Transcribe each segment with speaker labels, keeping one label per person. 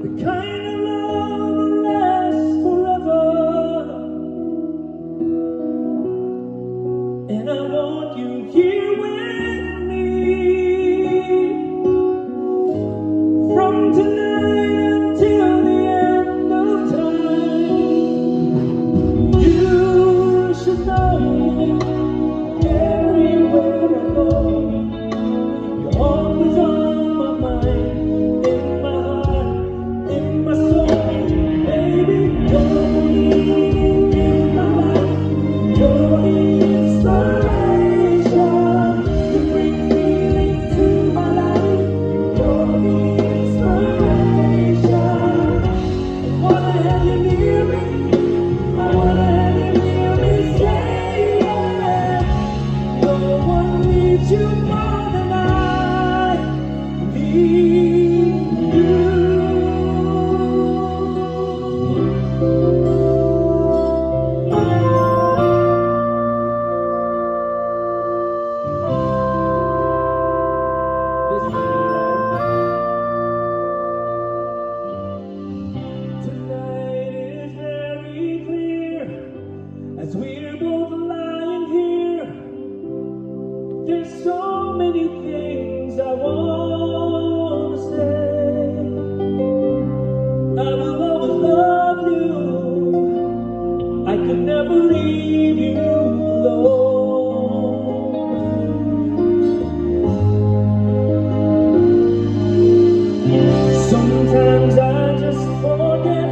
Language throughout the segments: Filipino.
Speaker 1: The kind of love that lasts forever. And I want you here with me from tonight until the end of time. You should know everywhere I go, you're always on my mind, in my heart, in my soul. Baby, you're the meaning in my life. You're the inspiration. You bring feeling to my life. You're the inspiration. I wanna have you near me. I wanna have you near me. Say yeah. No one needs you more than I need you. Tonight is very clear as we're both lying here. There's so many things I want to say. I will always love you. I could never leave you alone. Sometimes I just forget,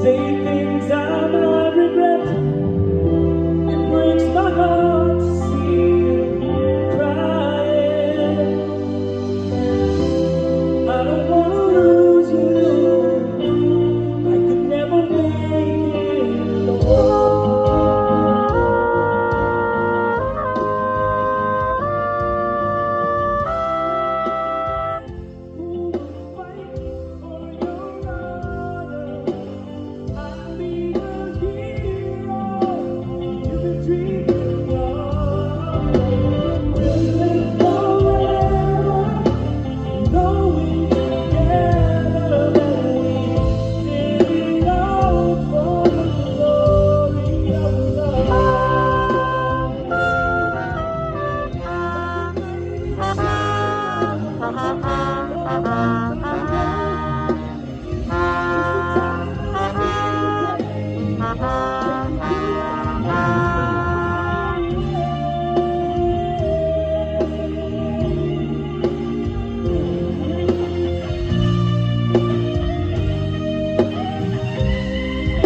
Speaker 1: say things I might regret. It breaks my heart to see you crying. I don't wanna lose you. I could never make it alone. Who will fight for your honor? I'll be the hero you've been dreaming of. We'll live forever, knowing together that we did it all for the glory of love.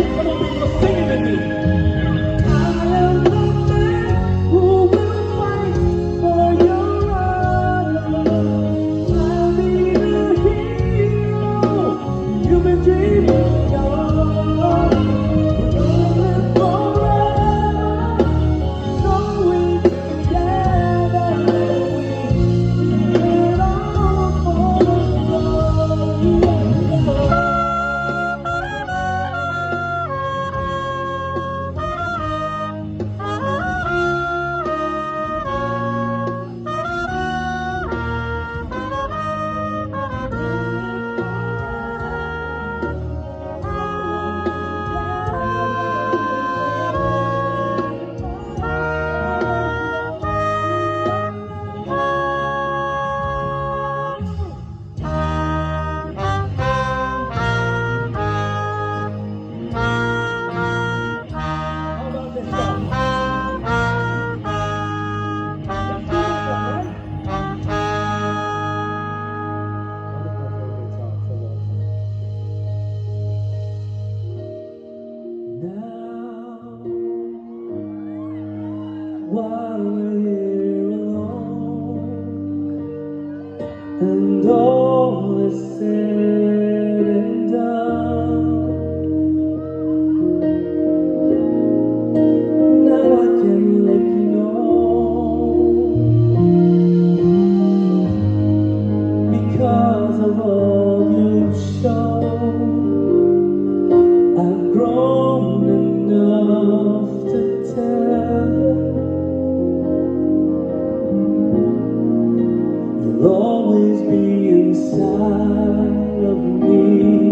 Speaker 1: Come on, people, sing it with me. I am the man who will fight for your honor. I'll be the hero you've been dreaming of. We're gonna live forever, knowing together that we did it all for the glory of love. How about this song? Let's do this one, right? One of my favorite songs for a long time. Now, while we're here alone, and all is said and done, now I can let you know, because of all you've shown, I've grown enough to tell you, you'll always be inside of me.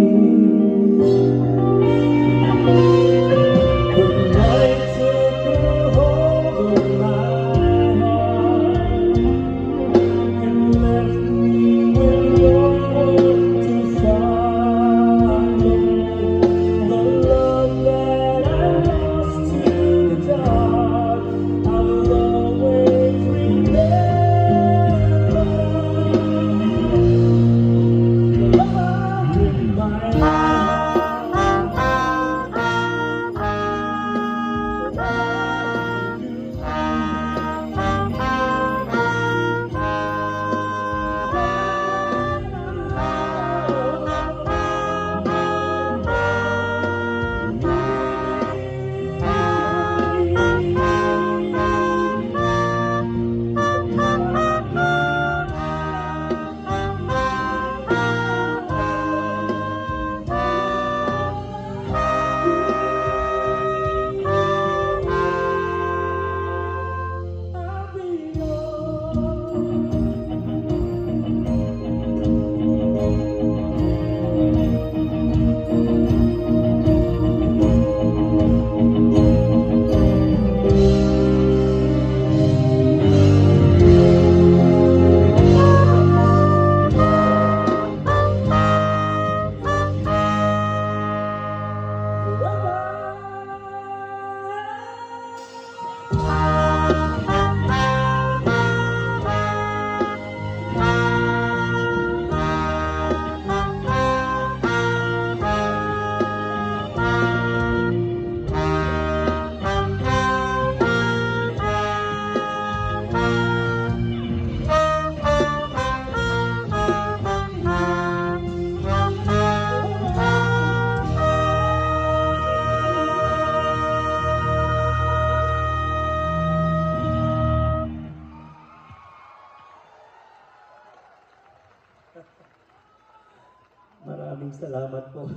Speaker 1: Maraming salamat po.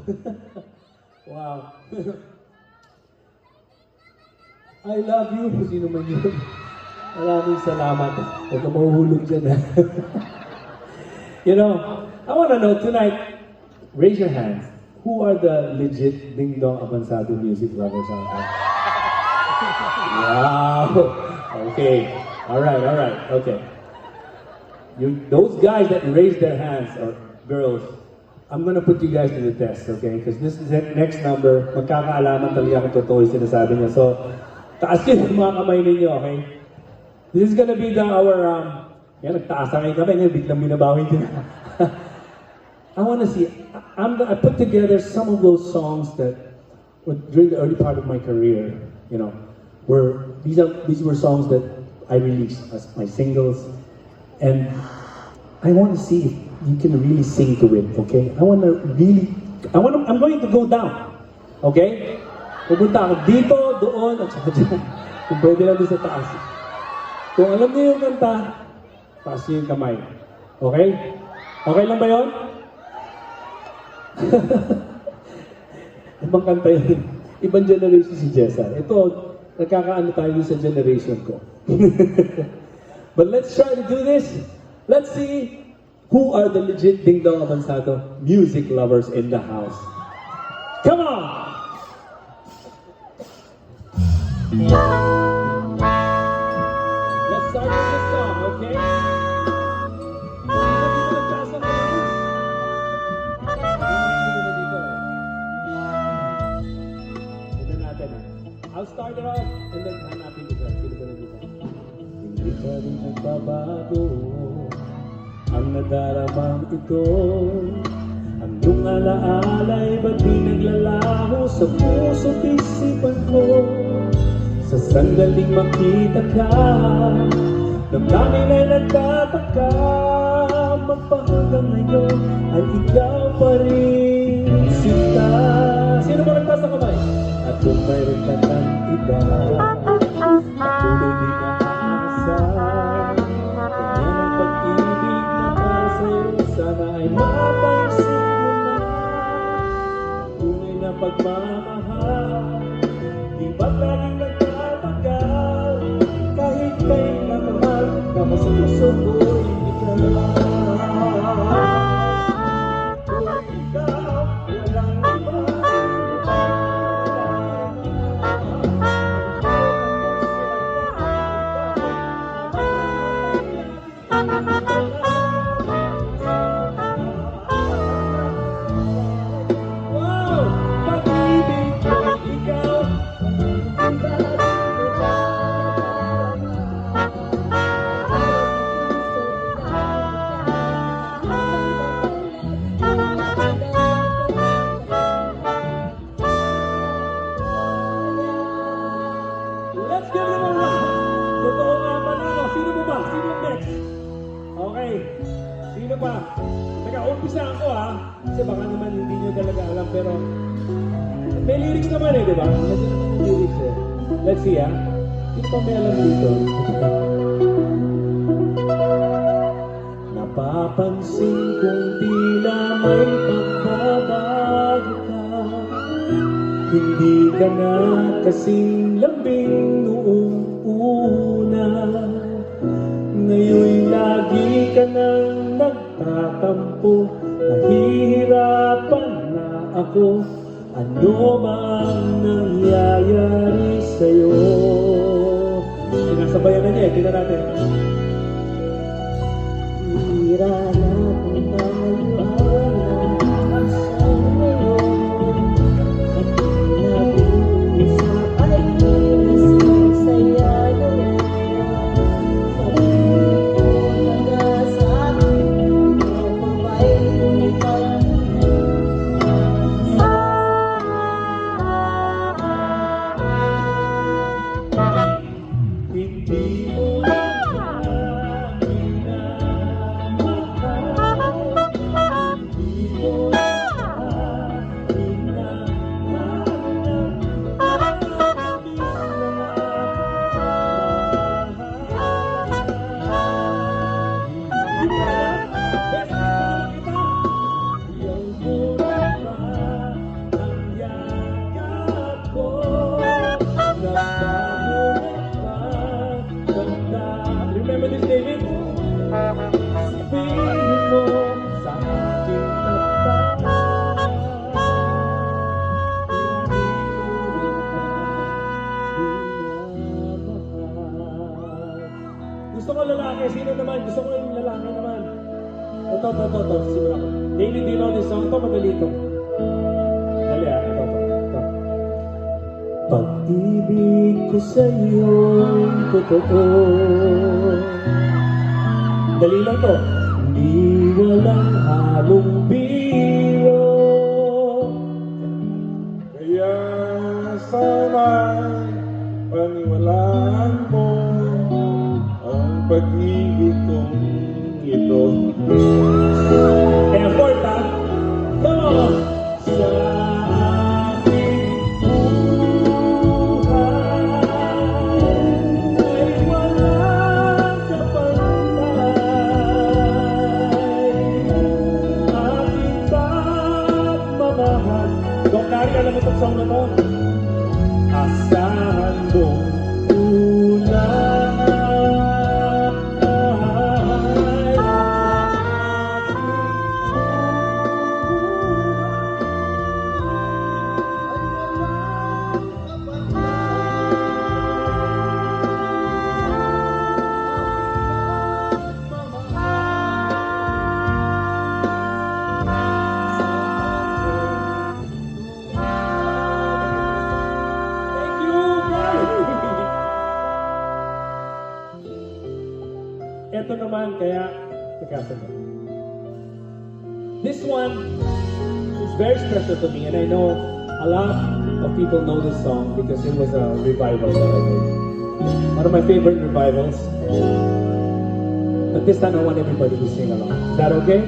Speaker 1: Wow. I love you. Kung sino man yun. Maraming salamat. Huwag ka mahuhulog dyan. You know, I want to know tonight, raise your hands. Who are the legit Ding Dong Abansado music lovers out there? Wow. Okay. All right. Okay. Those guys that raised their hands, or girls, I'm gonna put you guys to the test, okay? Because this is the next number, magkakaalaman talaga kung totoo yung sinasabi niya. So, taas yun yung mga kamay ninyo, okay? This is gonna be yan, nagtaas na kayo kami, ngayon biglang binabawi din. I wanna see, I put together some of those songs that were during the early part of my career, you know, these were songs that I released as my singles, and I want to see if you can really sing to it, okay? I'm going to go down, okay? Pupunta ako dito, doon, at saka dyan. Kung pwede lang doon sa taas. Kung alam niyo yung kanta, taas niyo yung kamay. Okay? Okay lang ba yun? Ibang kanta yun. Ibang generation si Jessa. Ito, nagkakaano tayo sa generation ko. But let's try to do this. Let's see who are the legit Ding Dong Abansado music lovers in the house. Come on! Let's start with this song, okay? I'll start it off and then hanapin ko tayo. Sino ba na dito? Hindi pa rin nagbabago ang nadaramang ito. Ang iyong alaala'y ba't di naglalaho sa puso't isipan ko? Sa sandaling makita ka, damdamin ay nagtataka, magpahanggang ngayon ay ikaw pa rin sinta. Sino ba nagpasa kamay? At kung mayroon ka ng iba, patuloy di nakaasa. Ganyan ang pag-ibig na para sa'yo, sana ay mapansin mo na. Tunay na pagmamahal, di ba't laging nagtatagal? Kahit kayo na mahal, kapag sa puso ko'y ikaw. Kung ikaw, walang iba. Let's give them a round. Totoo nga ba nito? Sino mo ba? Sino yung next? Okay. Sino ba? Teka, umpisa ako ha. Kasi baka naman hindi nyo talaga alam, pero may lyrics naman eh, di ba? Nandiyan naman yung lyrics eh. Let's see ha. Sino pa may alam dito? Napapansin kong tila may pagbabago ka. Hindi ka na kasing lambing noong una. Ngayon'y lagi ka nang nagtatampo. Nahihirapan na ako. Ano mang nangyayari sa'yo? Sinasabayan na niya eh. Tingnan natin. Hira na kung maliwanag sa ngayon. At pinag-uusap ay isang saya naman. Sabi ko na sa akin, mababay lumipad. Hindi mo na Simula ko. David, do you know this song? Ito, madali ito. Dali ito. Pag-ibig ko sa'yo'y totoo. Dali lang to. Di walang halong biro.
Speaker 2: Kaya sana'y paniwalaan mo ang pag-ibig kong ito.
Speaker 1: Effort, ha? Come on! Sa aking buhay ay walang kapantay. Aking pagmamahal. Dok Nari, alam mo itong song na to? Asahan mong tunay. Ito naman, kaya, teka. This one is very special to me, and I know a lot of people know this song because it was a revival that I did. One of my favorite revivals. But this time I want everybody to sing along. Is that okay?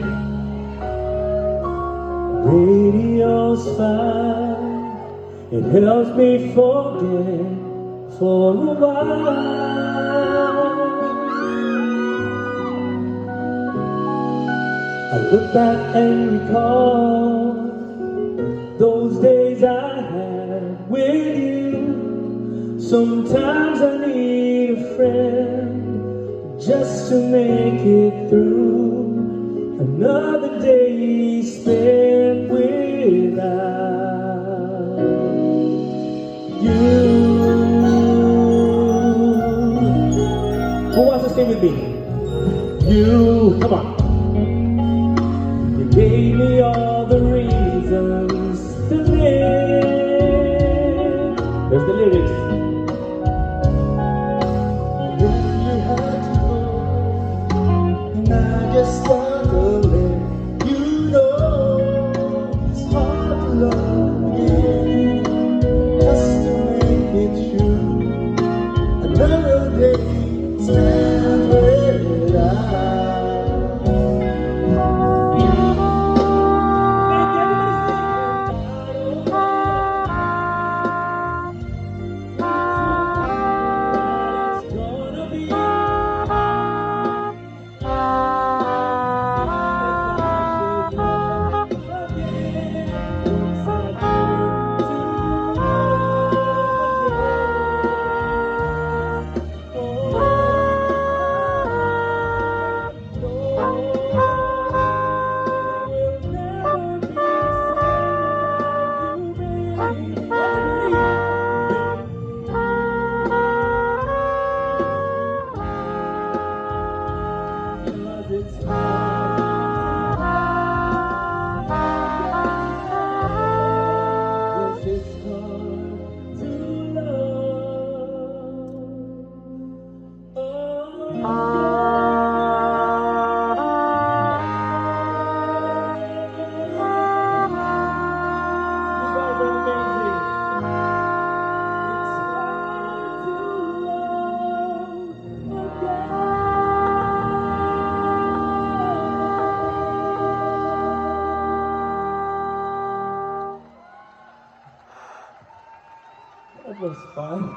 Speaker 1: Radio's fine. It helps me forget for a while. I look back and recall those days I had with you. Sometimes I need a friend just to make it through another day spent without you. Who wants to sing with me? You, come on. Gave me all the reasons to live. There's the lyrics.
Speaker 2: When you had to go, and I just want to let you know it's hard to love again, just to make it true. Another day spent without.
Speaker 1: That was fun.